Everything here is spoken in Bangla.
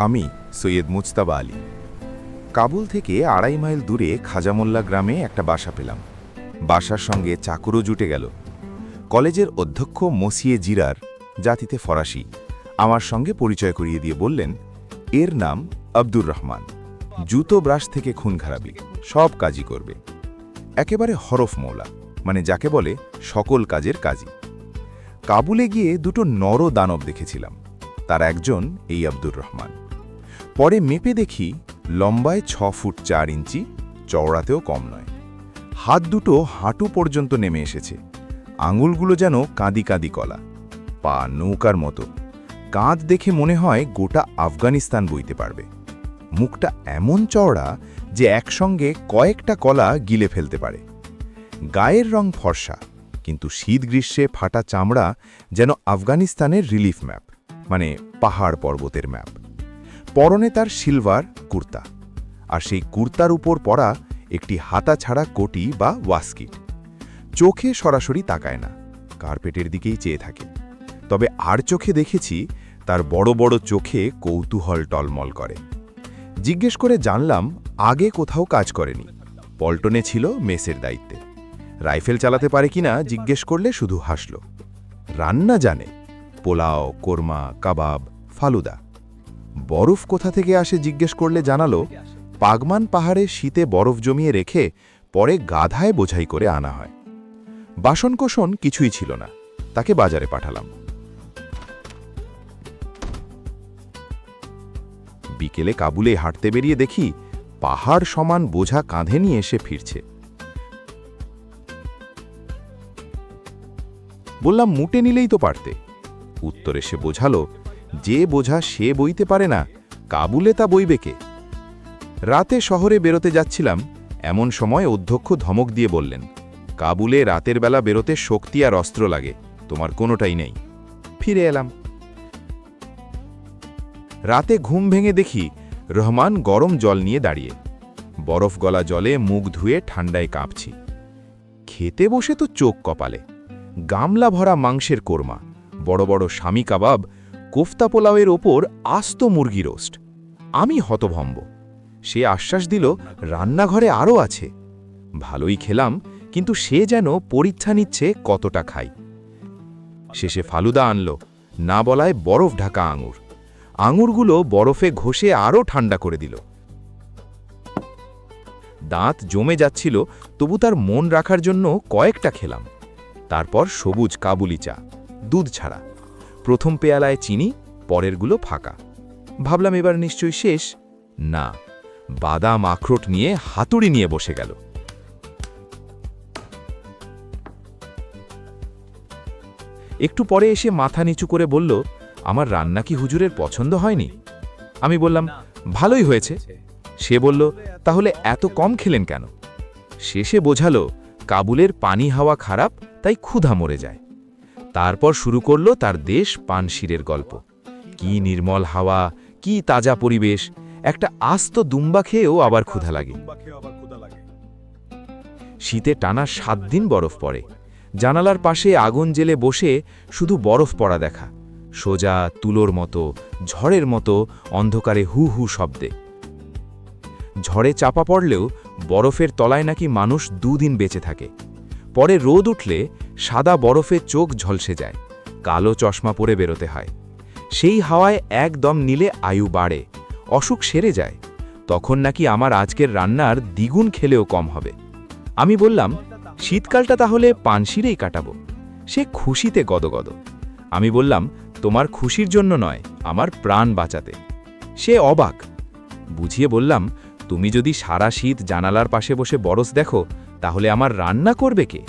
আমি সৈয়দ মুজতাবা আলী। কাবুল থেকে ২.৫ মাইল দূরে খাজামোল্লা গ্রামে একটা বাসা পেলাম। বাসার সঙ্গে চাকরও জুটে গেল। কলেজের অধ্যক্ষ মসিয়ে জিরার, জাতিতে ফরাসি, আমার সঙ্গে পরিচয় করিয়ে দিয়ে বললেন, এর নাম আব্দুর রহমান, জুতো ব্রাশ থেকে খুন খারাপি, সব কাজই করবে। একেবারে হরফ মৌলা, মানে যাকে বলে সকল কাজের কাজী। কাবুলে গিয়ে দুটো নর দানব দেখেছিলাম, তার একজন এই আব্দুর রহমান। পরে মেপে দেখি লম্বায় ৬ ফুট ৪ ইঞ্চি, চওড়াতেও কম নয়। হাত দুটো হাঁটু পর্যন্ত নেমে এসেছে, আঙুলগুলো যেন কাঁদি কাঁদি কলা, পা নৌকার মতো। কাঁধ দেখে মনে হয় গোটা আফগানিস্তান বইতে পারবে। মুখটা এমন চওড়া যে একসঙ্গে কয়েকটা কলা গিলে ফেলতে পারে। গায়ের রং ফর্সা, কিন্তু শীত গ্রীষ্মে ফাটা চামড়া যেন আফগানিস্তানের রিলিফ ম্যাপ, মানে পাহাড় পর্বতের ম্যাপ। পরনে তার সিলভার কুর্তা, আর সেই কুর্তার উপর পরা একটি হাতা ছাড়া কোটি বা ওয়াস্কিট। চোখে সরাসরি তাকায় না, কার্পেটের দিকেই চেয়ে থাকে। তবে আর চোখে দেখেছি তার বড় বড় চোখে কৌতূহল টলমল করে। জিজ্ঞেস করে জানলাম আগে কোথাও কাজ করেনি, পল্টনে ছিল মেসের দায়িত্বে। রাইফেল চালাতে পারে কিনা জিজ্ঞেস করলে শুধু হাসল। রান্না জানে, পোলাও, কোরমা, কাবাব, ফালুদা। বরফ কোথা থেকে আসে জিজ্ঞেস করলে জানালো, পাগমান পাহাড়ে শীতে বরফ জমিয়ে রেখে পরে গাধায় বোঝাই করে আনা হয়। বাসনকোসন কিছুই ছিল না, তাকে বাজারে পাঠালাম। বিকেলে কাবুলে হাঁটতে বেরিয়ে দেখি পাহাড় সমান বোঝা কাঁধে নিয়ে এসে ফিরছে। বললাম, মুটে নিলেই তো পারতে। উত্তরে সে বোঝালো, যে বোঝা সে বইতে পারে না, কাবুলে তা বইবে কে? রাতে শহরে বেরোতে যাচ্ছিলাম, এমন সময় অধ্যক্ষ ধমক দিয়ে বললেন, কাবুলে রাতের বেলা বেরোতে শক্তি আর অস্ত্র লাগে, তোমার কোনোটাই নেই। ফিরে এলাম। রাতে ঘুম ভেঙে দেখি রহমান গরম জল নিয়ে দাঁড়িয়ে। বরফ গলা জলে মুখ ধুয়ে ঠান্ডায় কাঁপছি। খেতে বসে তো চোখ কপালে। গামলা ভরা মাংসের কোরমা, বড় বড় স্বামী কাবাব, কোফতা পোলাওয়ের ওপর আস্ত মুরগি রোস্ট। আমি হতভম্ব। সে আশ্বাস দিল রান্নাঘরে আরও আছে। ভালোই খেলাম, কিন্তু সে যেন পরীক্ষা নিচ্ছে কতটা খাই। শেষে ফালুদা আনল, না বলায় বরফ ঢাকা আঙুর। আঙুরগুলো বরফে ঘষে আরও ঠান্ডা করে দিল। দাঁত জমে যাচ্ছিল, তবু তার মন রাখার জন্য কয়েকটা খেলাম। তারপর সবুজ কাবুলি চা, দুধ ছাড়া। প্রথম পেয়ালায় চিনি, পরেরগুলো ফাঁকা। ভাবলাম এবার নিশ্চয়ই শেষ। না, বাদাম আখরোট নিয়ে হাতুড়ি নিয়ে বসে গেল। একটু পরে এসে মাথা নিচু করে বলল, আমার রান্না কি হুজুরের পছন্দ হয়নি? আমি বললাম, ভালোই হয়েছে। সে বলল, তাহলে এত কম খেলেন কেন? শেষে বোঝালো, কাবুলের পানি হাওয়া খারাপ, তাই ক্ষুধা মরে যায়। তারপর শুরু করল তার দেশ পানশিরের গল্প। কি নির্মল হাওয়া, কি তাজা পরিবেশ, একটা আস্ত দুম্বা খেয়েও আবার ক্ষুধা লাগে। শীতে টানা ৭ দিন বরফ পড়ে। জানালার পাশে আগুন জেলে বসে শুধু বরফ পড়া দেখা, সোজা তুলোর মতো, ঝড়ের মতো অন্ধকারে হু হু শব্দে। ঝড়ে চাপা পড়লেও বরফের তলায় নাকি মানুষ 2 দিন বেঁচে থাকে। পরে রোদ উঠলে সাদা বরফে চোখ ঝলসে যায়, কালো চশমা পরে বেরোতে হয়। সেই হাওয়ায় একদম নিলে আয়ু বাড়ে, অসুখ সেরে যায়। তখন নাকি আমার আজকের রান্নার দ্বিগুণ খেলেও কম হবে। আমি বললাম, শীতকালটা তাহলে পানশিরেই কাটাবো। সে খুশিতে গদগদ। আমি বললাম, তোমার খুশির জন্য নয়, আমার প্রাণ বাঁচাতে। সে অবাক। বুঝিয়ে বললাম, তুমি যদি সারা শীত জানালার পাশে বসে বরফ দেখো, তাহলে আমার রান্না করবে কে?